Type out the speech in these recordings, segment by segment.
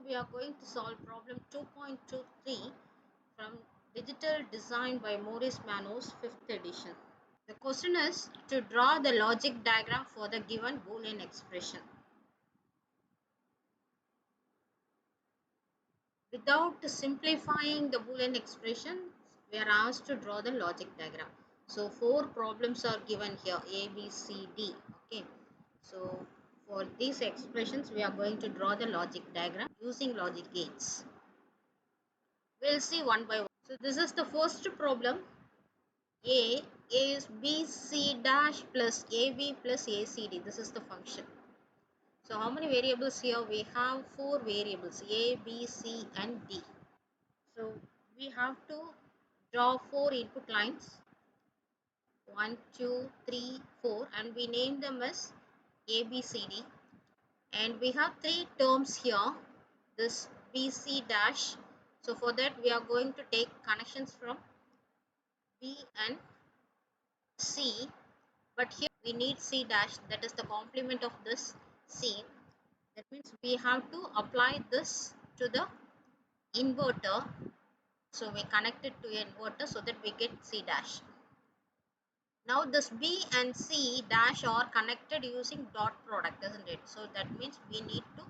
we are going to solve problem 2.23 from Digital Design by Moris Mano's 5th edition. The question is to draw the logic diagram for the given Boolean expression. Without simplifying the Boolean expression, we are asked to draw the logic diagram. So 4 problems are given here, A, B, C, D. Okay. So for these expressions, we are going to draw the logic diagram using logic gates. We'll see one by one. So this is the first problem. A is BC dash plus AB plus ACD. This is the function. So how many variables here? We have 4 variables, A, B, C and D. So we have to draw 4 input lines. 1, 2, 3, 4 and we name them as A, B, C, D. And we have 3 terms here. This BC dash. So for that we are going to take connections from B and C, but here we need C dash, that is the complement of this C. That means we have to apply this to the inverter. So we connect it to inverter so that we get C dash. Now this B and C dash are connected using dot product, isn't it? So that means we need to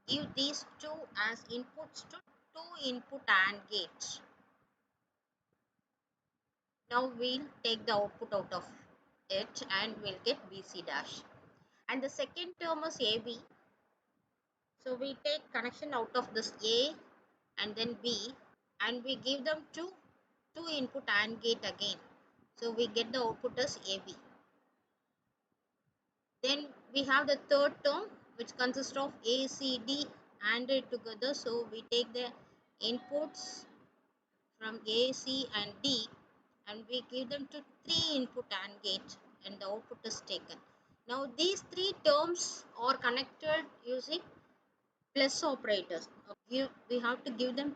give these two as inputs to two input AND gate. Now we'll take the output out of it and we'll get BC dash. And the second term is AB. So we take connection out of this A and then B and we give them two input AND gate again. So we get the output as AB. Then we have the third term which consists of A, C, D ANDed together. So we take the inputs from A, C and D and we give them to 3 input AND gate and the output is taken. Now these 3 terms are connected using plus operators. Okay, we have to give them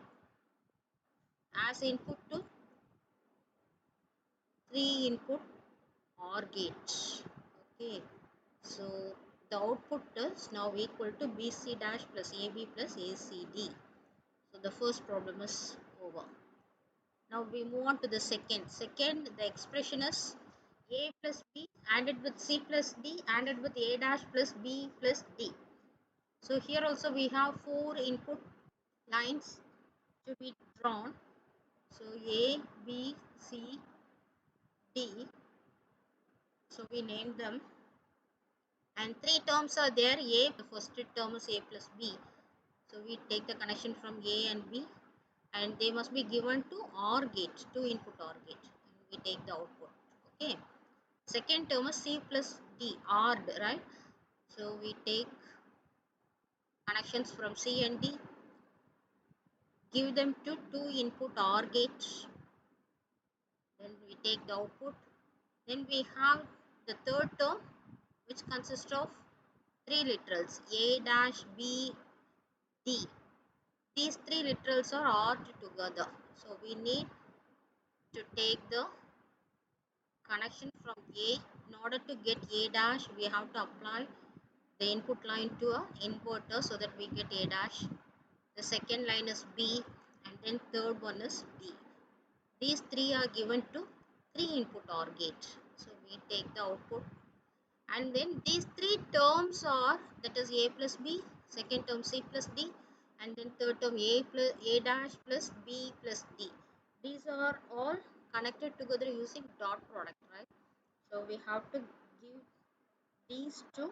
as input to 3 input OR gate. Okay, so the output is now equal to BC dash plus AB plus ACD. So the first problem is over. Now we move on to the second. Second, the expression is A plus B ANDed with C plus D ANDed with A dash plus B plus D. So here also we have 4 input lines to be drawn. So A, B, C, D. So we name them. And 3 terms are there. A, the first term is A plus B. So we take the connection from A and B. And they must be given to OR gate, 2 input OR gate. And we take the output. Okay. Second term is C plus D, ORed, right? So we take connections from C and D. Give them to 2 input OR gate. Then we take the output. Then we have the third term which consists of 3 literals A dash B D. These 3 literals are ORed together. So we need to take the connection from A. In order to get A dash, we have to apply the input line to a inverter so that we get A dash. The second line is B and then third one is D. These 3 are given to 3 input OR gate. So we take the output. And then these 3 terms are, that is A plus B, second term C plus D, and then third term A dash plus B plus D. These are all connected together using dot product, right? So we have to give these to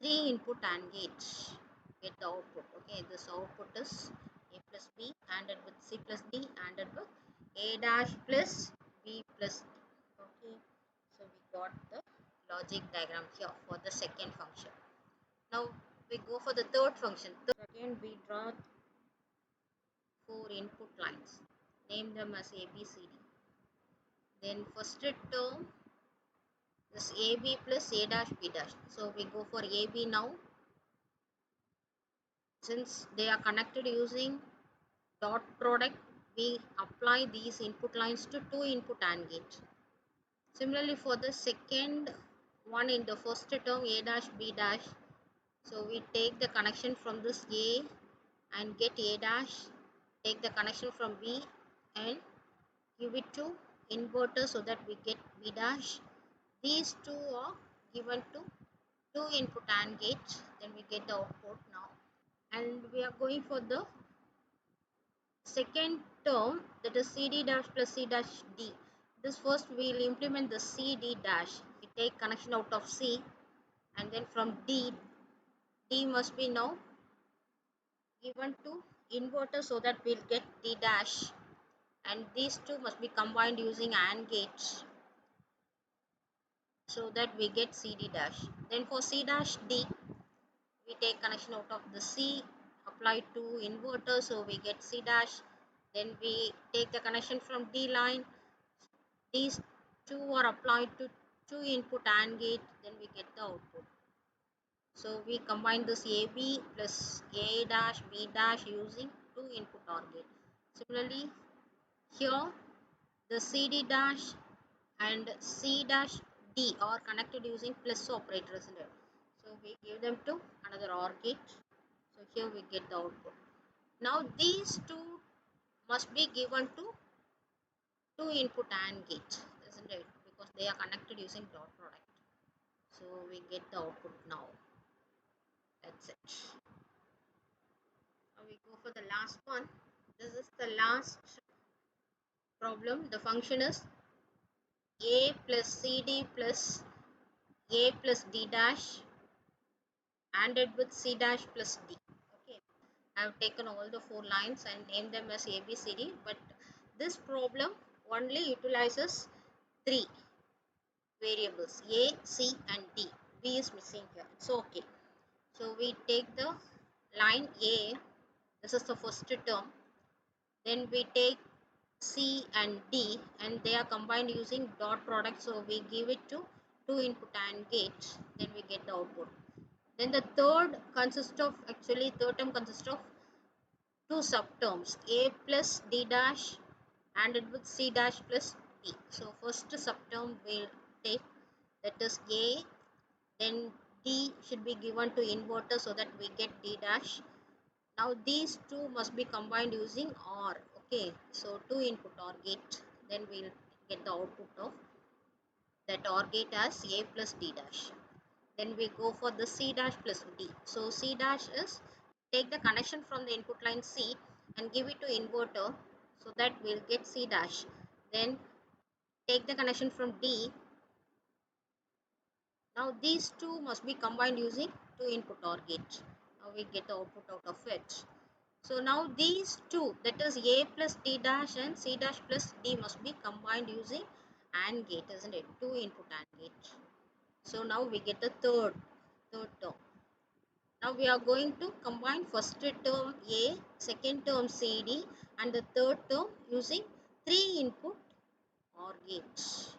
3 input AND gates. Get the output. Okay, this output is A plus B ANDed with C plus D ANDed with A dash plus B plus D. Okay, so we got the logic diagram here for the second function. Now we go for the third function. Again we draw 4 input lines. Name them as A, B, C, D. Then first term is AB plus A dash B dash. So we go for AB now. Since they are connected using dot product, we apply these input lines to 2 input AND gate. Similarly for the second one in the first term A dash B dash. So we take the connection from this A and get A dash, take the connection from B and give it to inverter so that we get B dash. These two are given to two input AND gate, then we get the output now. And we are going for the second term, that is CD dash plus C dash D. This first we will implement the CD dash. We take connection out of C and then from D must be now given to inverter so that we'll get D dash, and these two must be combined using AND gates so that we get CD dash. Then for C dash D, we take connection out of the C, apply to inverter so we get C dash. Then we take the connection from D line, these two are applied to two input AND gate, then we get the output. So we combine this AB plus A dash B dash using two input OR gate. Similarly, here the CD dash and C dash D are connected using plus operator, isn't it? So we give them to another OR gate. So here we get the output. Now these two must be given to two input AND gate, isn't it? Because they are connected using dot product. So we get the output now. That's it. Now we go for the last one. This is the last problem. The function is A plus CD plus A plus D dash ANDed with C dash plus D. Okay. I have taken all the four lines and named them as A, B, C, D. But this problem only utilizes three variables A, C and D. B is missing here. It's okay. So we take the line A, this is the first term. Then we take C and D and they are combined using dot product. So we give it to two input AND gates. Then we get the output. Then the third term consists of two subterms A plus D dash ANDed with C dash plus D. So first subterm we'll take, that is A, then D should be given to inverter so that we get D dash. Now these two must be combined using OR. Okay, so two input OR gate, then we'll get the output of that OR gate as A plus D dash. Then we go for the C dash plus D. So C dash is take the connection from the input line C and give it to inverter so that we'll get C dash. Then take the connection from D. Now these two must be combined using two input OR gate. Now we get the output out of it. So now these two, that is A plus D dash and C dash plus D, must be combined using AND gate, isn't it? Two input AND gate. So now we get the third term. Now we are going to combine first term A, second term CD and the third term using three input OR gates.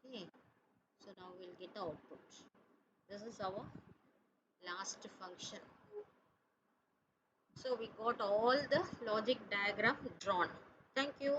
Okay, so now we'll get the output. This is our last function. So we got all the logic diagram drawn. Thank you.